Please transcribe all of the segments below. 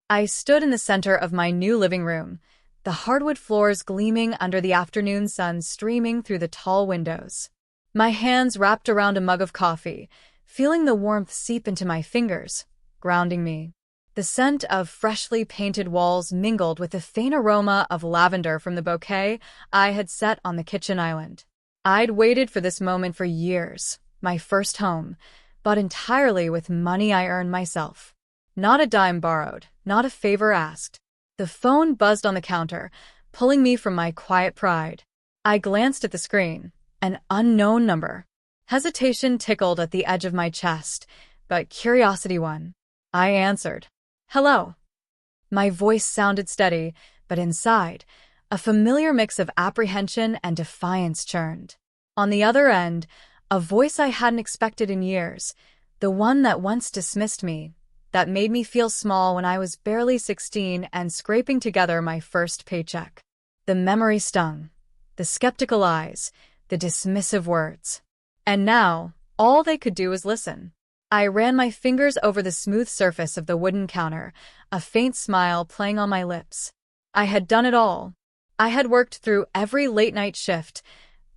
I stood in the center of my new living room, the hardwood floors gleaming under the afternoon sun streaming through the tall windows. My hands wrapped around a mug of coffee, feeling the warmth seep into my fingers, grounding me. The scent of freshly painted walls mingled with the faint aroma of lavender from the bouquet I had set on the kitchen island. I'd waited for this moment for years, my first home, bought entirely with money I earned myself. Not a dime borrowed, not a favor asked. The phone buzzed on the counter, pulling me from my quiet pride. I glanced at the screen. An unknown number. Hesitation tickled at the edge of my chest, but curiosity won. I answered. Hello. My voice sounded steady, but inside, a familiar mix of apprehension and defiance churned. On the other end, a voice I hadn't expected in years, the one that once dismissed me, that made me feel small when I was barely 16 and scraping together my first paycheck. The memory stung, the skeptical eyes, the dismissive words. And now, all they could do was listen. I ran my fingers over the smooth surface of the wooden counter, a faint smile playing on my lips. I had done it all. I had worked through every late-night shift,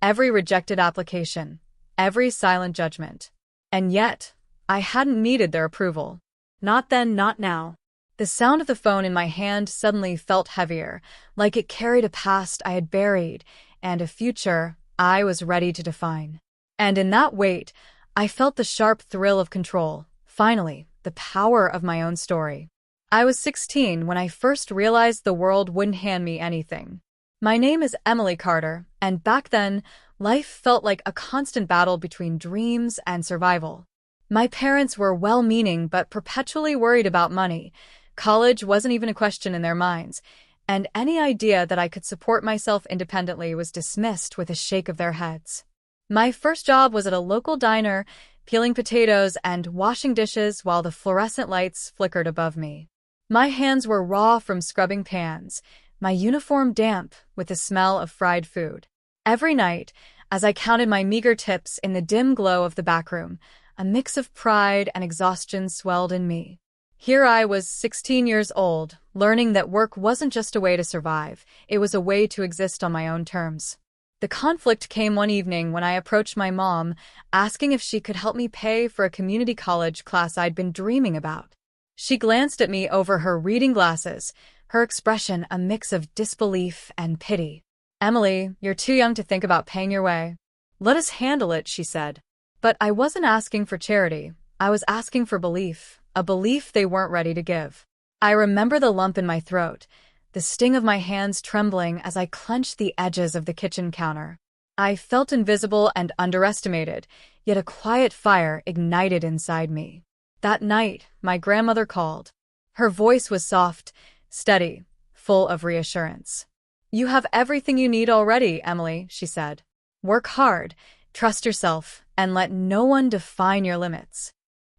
every rejected application, every silent judgment. And yet, I hadn't needed their approval. Not then, not now. The sound of the phone in my hand suddenly felt heavier, like it carried a past I had buried and a future I was ready to define. And in that weight, I felt the sharp thrill of control, finally, the power of my own story. I was 16 when I first realized the world wouldn't hand me anything. My name is Emily Carter, and back then, life felt like a constant battle between dreams and survival. My parents were well-meaning but perpetually worried about money. College wasn't even a question in their minds, and any idea that I could support myself independently was dismissed with a shake of their heads. My first job was at a local diner, peeling potatoes and washing dishes while the fluorescent lights flickered above me. My hands were raw from scrubbing pans, my uniform damp with the smell of fried food. Every night, as I counted my meager tips in the dim glow of the back room, a mix of pride and exhaustion swelled in me. Here I was 16 years old, learning that work wasn't just a way to survive, it was a way to exist on my own terms. The conflict came one evening when I approached my mom, asking if she could help me pay for a community college class I'd been dreaming about. She glanced at me over her reading glasses, her expression a mix of disbelief and pity. "Emily, you're too young to think about paying your way. Let us handle it," she said. But I wasn't asking for charity. I was asking for belief, a belief they weren't ready to give. I remember the lump in my throat, the sting of my hands trembling as I clenched the edges of the kitchen counter. I felt invisible and underestimated, yet a quiet fire ignited inside me. That night, my grandmother called. Her voice was soft, steady, full of reassurance. "You have everything you need already, Emily," she said. "Work hard, trust yourself, and let no one define your limits."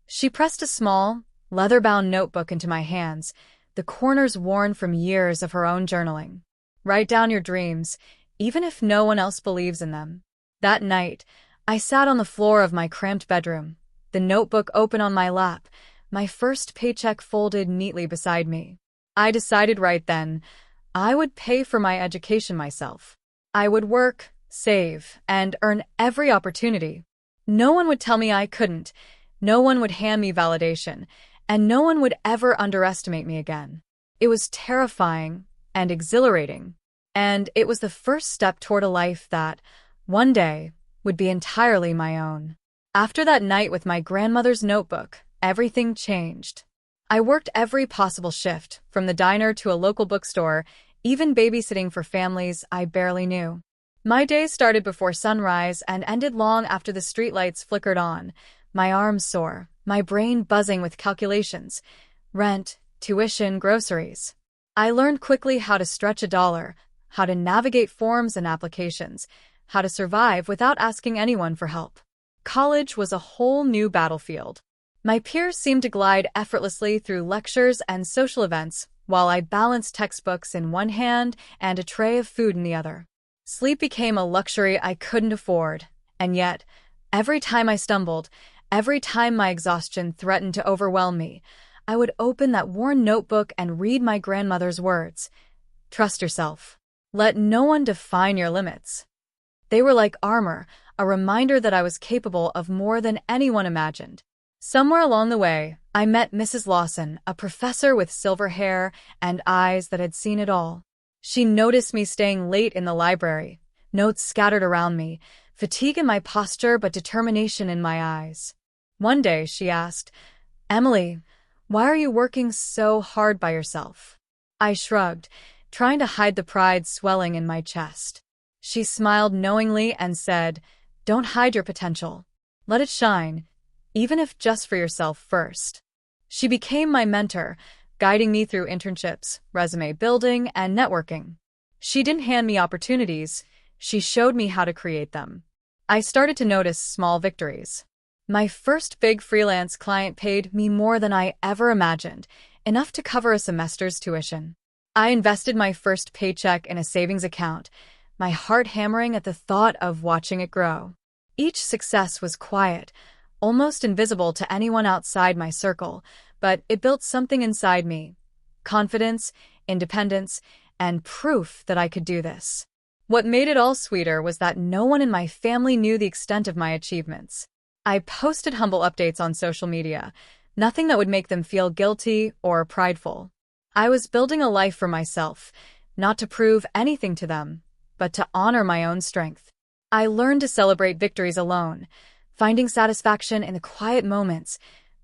She pressed a small, leather-bound notebook into my hands, the corners worn from years of her own journaling. "Write down your dreams, even if no one else believes in them." That night, I sat on the floor of my cramped bedroom, the notebook open on my lap, my first paycheck folded neatly beside me. I decided right then, I would pay for my education myself. I would work, save, and earn every opportunity. No one would tell me I couldn't, no one would hand me validation, and no one would ever underestimate me again. It was terrifying and exhilarating, and it was the first step toward a life that, one day, would be entirely my own. After that night with my grandmother's notebook, everything changed. I worked every possible shift, from the diner to a local bookstore, even babysitting for families I barely knew. My days started before sunrise and ended long after the streetlights flickered on, my arms sore, my brain buzzing with calculations, rent, tuition, groceries. I learned quickly how to stretch a dollar, how to navigate forms and applications, how to survive without asking anyone for help. College was a whole new battlefield. My peers seemed to glide effortlessly through lectures and social events, while I balanced textbooks in one hand and a tray of food in the other. Sleep became a luxury I couldn't afford, and yet, every time I stumbled, every time my exhaustion threatened to overwhelm me, I would open that worn notebook and read my grandmother's words. Trust yourself. Let no one define your limits. They were like armor, a reminder that I was capable of more than anyone imagined. Somewhere along the way, I met Mrs. Lawson, a professor with silver hair and eyes that had seen it all. She noticed me staying late in the library, notes scattered around me, fatigue in my posture but determination in my eyes. One day, she asked, "Emily, why are you working so hard by yourself?" I shrugged, trying to hide the pride swelling in my chest. She smiled knowingly and said, "Don't hide your potential. Let it shine, even if just for yourself first." She became my mentor, guiding me through internships, resume building, and networking. She didn't hand me opportunities, she showed me how to create them. I started to notice small victories. My first big freelance client paid me more than I ever imagined, enough to cover a semester's tuition. I invested my first paycheck in a savings account, my heart hammering at the thought of watching it grow. Each success was quiet, almost invisible to anyone outside my circle, but it built something inside me: confidence, independence, and proof that I could do this. What made it all sweeter was that no one in my family knew the extent of my achievements. I posted humble updates on social media, nothing that would make them feel guilty or prideful. I was building a life for myself, not to prove anything to them, but to honor my own strength. I learned to celebrate victories alone, finding satisfaction in the quiet moments,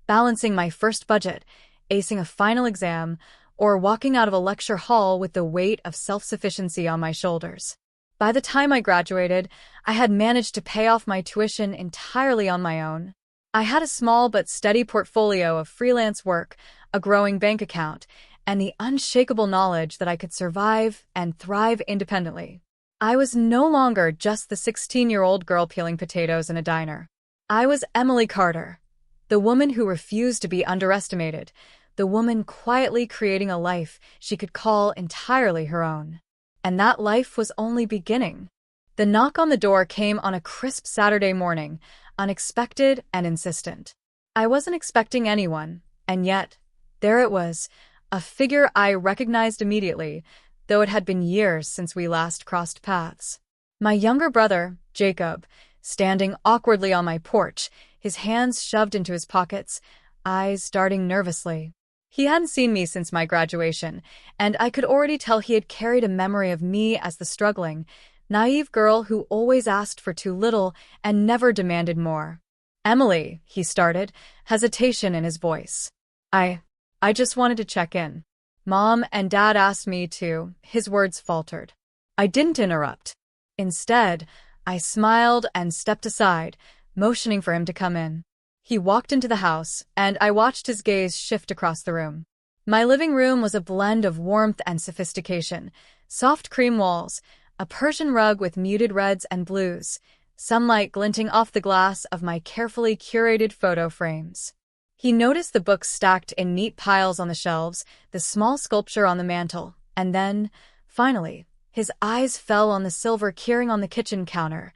balancing my first budget, acing a final exam, or walking out of a lecture hall with the weight of self-sufficiency on my shoulders. By the time I graduated, I had managed to pay off my tuition entirely on my own. I had a small but steady portfolio of freelance work, a growing bank account, and the unshakable knowledge that I could survive and thrive independently. I was no longer just the 16-year-old girl peeling potatoes in a diner. I was Emily Carter, the woman who refused to be underestimated, the woman quietly creating a life she could call entirely her own. And that life was only beginning. The knock on the door came on a crisp Saturday morning, unexpected and insistent. I wasn't expecting anyone, and yet, there it was, a figure I recognized immediately, though it had been years since we last crossed paths. My younger brother, Jacob, standing awkwardly on my porch, his hands shoved into his pockets, eyes darting nervously. He hadn't seen me since my graduation, and I could already tell he had carried a memory of me as the struggling, naive girl who always asked for too little and never demanded more. "Emily," he started, hesitation in his voice. I just wanted to check in. Mom and Dad asked me to," his words faltered. I didn't interrupt. Instead, I smiled and stepped aside, motioning for him to come in. He walked into the house, and I watched his gaze shift across the room. My living room was a blend of warmth and sophistication: soft cream walls, a Persian rug with muted reds and blues, sunlight glinting off the glass of my carefully curated photo frames. He noticed the books stacked in neat piles on the shelves, the small sculpture on the mantel, and then, finally, his eyes fell on the silver keyring on the kitchen counter,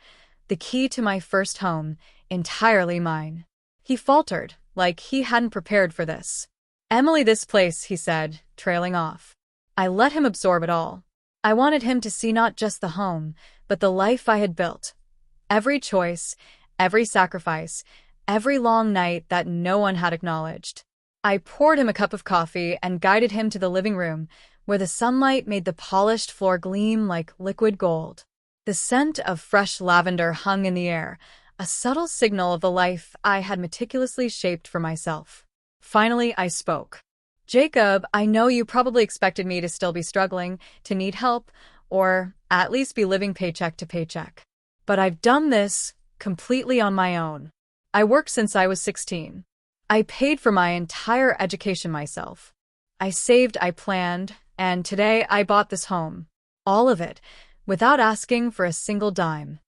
the key to my first home, entirely mine. He faltered, like he hadn't prepared for this. "Emily, this place," he said, trailing off. I let him absorb it all. I wanted him to see not just the home, but the life I had built. Every choice, every sacrifice, every long night that no one had acknowledged. I poured him a cup of coffee and guided him to the living room, where the sunlight made the polished floor gleam like liquid gold. The scent of fresh lavender hung in the air, a subtle signal of the life I had meticulously shaped for myself. Finally, I spoke. "Jacob, I know you probably expected me to still be struggling, to need help, or at least be living paycheck to paycheck. But I've done this completely on my own. I worked since I was 16. I paid for my entire education myself. I saved, I planned, and today I bought this home. All of it, without asking for a single dime."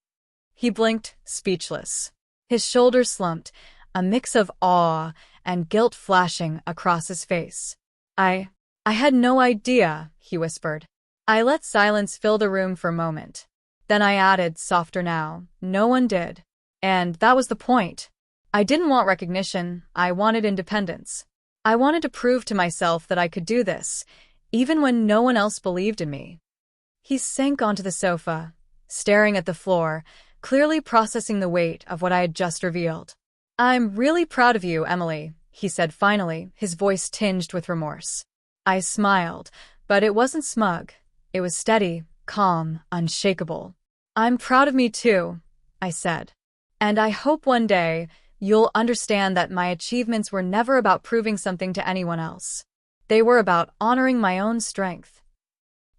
He blinked, speechless. His shoulders slumped, a mix of awe and guilt flashing across his face. I had no idea," he whispered. I let silence fill the room for a moment. Then I added, softer now, "No one did. And that was the point. I didn't want recognition, I wanted independence. I wanted to prove to myself that I could do this, even when no one else believed in me. He sank onto the sofa, staring at the floor, clearly processing the weight of what I had just revealed. "I'm really proud of you, Emily," he said finally, his voice tinged with remorse. I smiled, but it wasn't smug. It was steady, calm, unshakable. "I'm proud of me too," I said. "And I hope one day you'll understand that my achievements were never about proving something to anyone else. They were about honoring my own strength."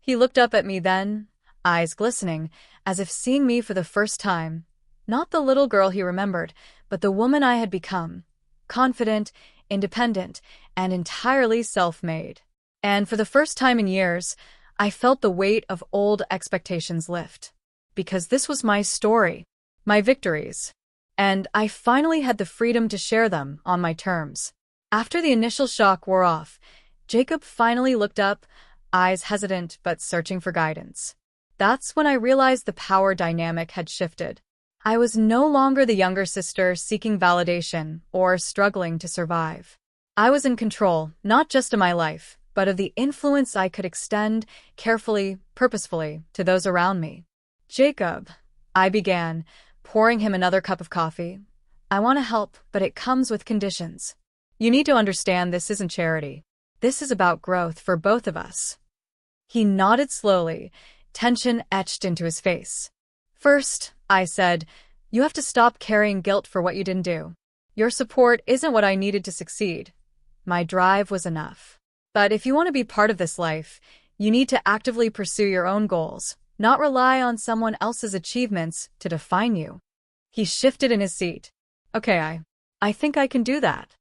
He looked up at me then, eyes glistening, as if seeing me for the first time. Not the little girl he remembered, but the woman I had become. Confident, independent, and entirely self-made. And for the first time in years, I felt the weight of old expectations lift. Because this was my story, my victories. And I finally had the freedom to share them on my terms. After the initial shock wore off, Jacob finally looked up, eyes hesitant but searching for guidance. That's when I realized the power dynamic had shifted. I was no longer the younger sister seeking validation or struggling to survive. I was in control, not just of my life, but of the influence I could extend, carefully, purposefully, to those around me. "Jacob," I began, pouring him another cup of coffee. "I want to help, but it comes with conditions. You need to understand this isn't charity. This is about growth for both of us." He nodded slowly, tension etched into his face. "First," I said, "you have to stop carrying guilt for what you didn't do. Your support isn't what I needed to succeed. My drive was enough. But if you want to be part of this life, you need to actively pursue your own goals, not rely on someone else's achievements to define you." He shifted in his seat. "Okay, I think I can do that."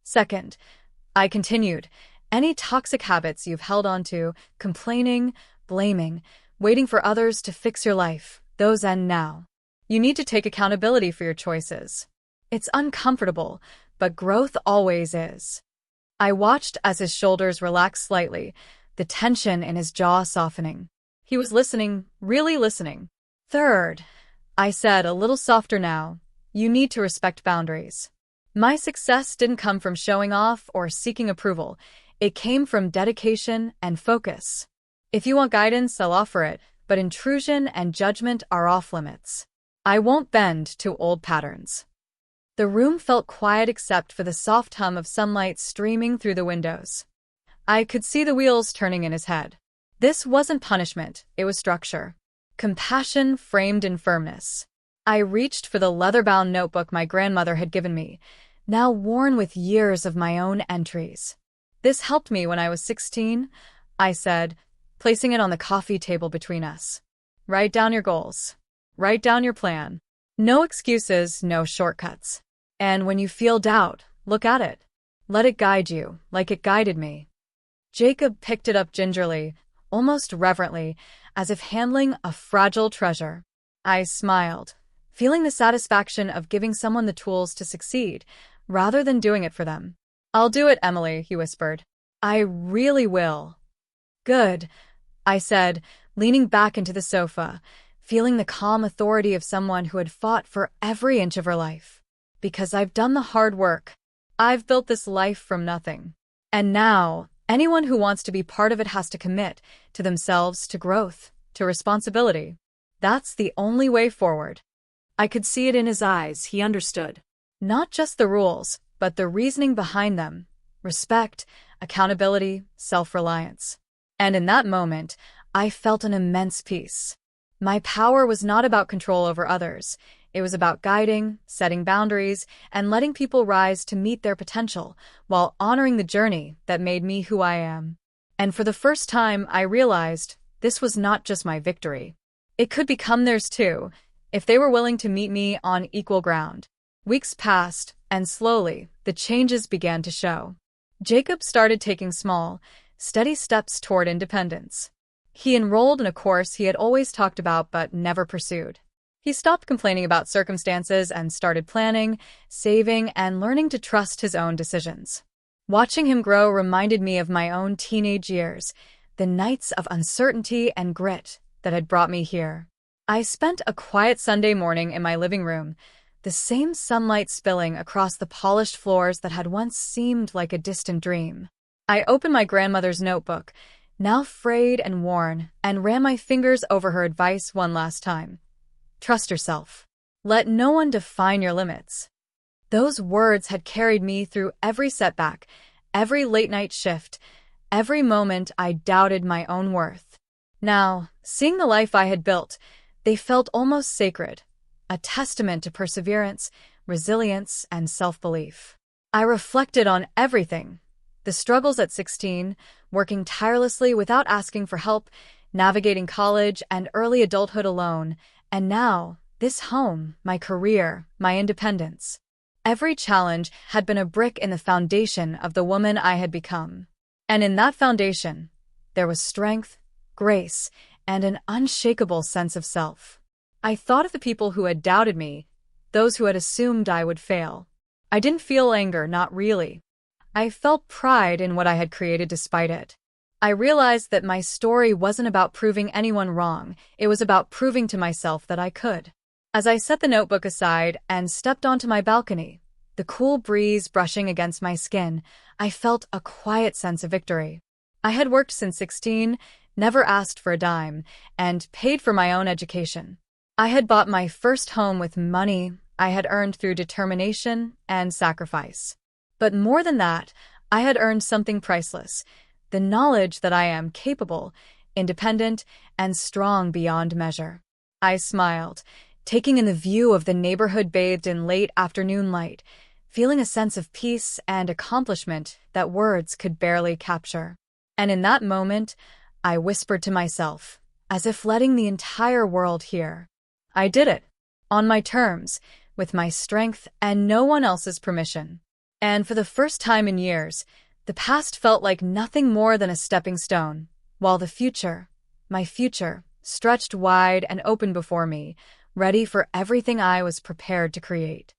"Second," I continued, "any toxic habits you've held on to, complaining, blaming, waiting for others to fix your life, those end now. You need to take accountability for your choices. It's uncomfortable, but growth always is." I watched as his shoulders relaxed slightly, the tension in his jaw softening. He was listening, really listening. "Third," I said, a little softer now, "you need to respect boundaries. My success didn't come from showing off or seeking approval. It came from dedication and focus. If you want guidance, I'll offer it, but intrusion and judgment are off limits. I won't bend to old patterns." The room felt quiet except for the soft hum of sunlight streaming through the windows. I could see the wheels turning in his head. This wasn't punishment, it was structure. Compassion framed in firmness. I reached for the leather-bound notebook my grandmother had given me, now worn with years of my own entries. "This helped me when I was 16, I said, placing it on the coffee table between us. "Write down your goals. Write down your plan. No excuses, no shortcuts. And when you feel doubt, look at it. Let it guide you, like it guided me." Jacob picked it up gingerly, almost reverently, as if handling a fragile treasure. I smiled, feeling the satisfaction of giving someone the tools to succeed, rather than doing it for them. "I'll do it, Emily," he whispered. "I really will." "Good," I said, leaning back into the sofa, feeling the calm authority of someone who had fought for every inch of her life. "Because I've done the hard work. I've built this life from nothing. And now, anyone who wants to be part of it has to commit to themselves, to growth, to responsibility. That's the only way forward." I could see it in his eyes, he understood. Not just the rules, but the reasoning behind them. Respect, accountability, self-reliance. And in that moment, I felt an immense peace. My power was not about control over others. It was about guiding, setting boundaries, and letting people rise to meet their potential, while honoring the journey that made me who I am. And for the first time, I realized this was not just my victory. It could become theirs too, if they were willing to meet me on equal ground. Weeks passed, and slowly, the changes began to show. Jacob started taking small, steady steps toward independence. He enrolled in a course he had always talked about but never pursued. He stopped complaining about circumstances and started planning, saving, and learning to trust his own decisions. Watching him grow reminded me of my own teenage years, the nights of uncertainty and grit that had brought me here. I spent a quiet Sunday morning in my living room, the same sunlight spilling across the polished floors that had once seemed like a distant dream. I opened my grandmother's notebook, now frayed and worn, and ran my fingers over her advice one last time. Trust yourself. Let no one define your limits. Those words had carried me through every setback, every late-night shift, every moment I doubted my own worth. Now, seeing the life I had built, they felt almost sacred, a testament to perseverance, resilience, and self-belief. I reflected on everything: the struggles at 16, working tirelessly without asking for help, navigating college and early adulthood alone, and now, this home, my career, my independence. Every challenge had been a brick in the foundation of the woman I had become. And in that foundation, there was strength, grace, and an unshakable sense of self. I thought of the people who had doubted me, those who had assumed I would fail. I didn't feel anger, not really. I felt pride in what I had created despite it. I realized that my story wasn't about proving anyone wrong, it was about proving to myself that I could. As I set the notebook aside and stepped onto my balcony, the cool breeze brushing against my skin, I felt a quiet sense of victory. I had worked since 16, never asked for a dime, and paid for my own education. I had bought my first home with money I had earned through determination and sacrifice. But more than that, I had earned something priceless: the knowledge that I am capable, independent, and strong beyond measure. I smiled, taking in the view of the neighborhood bathed in late afternoon light, feeling a sense of peace and accomplishment that words could barely capture. And in that moment, I whispered to myself, as if letting the entire world hear, I did it, on my terms, with my strength and no one else's permission. And for the first time in years, the past felt like nothing more than a stepping stone, while the future, my future, stretched wide and open before me, ready for everything I was prepared to create.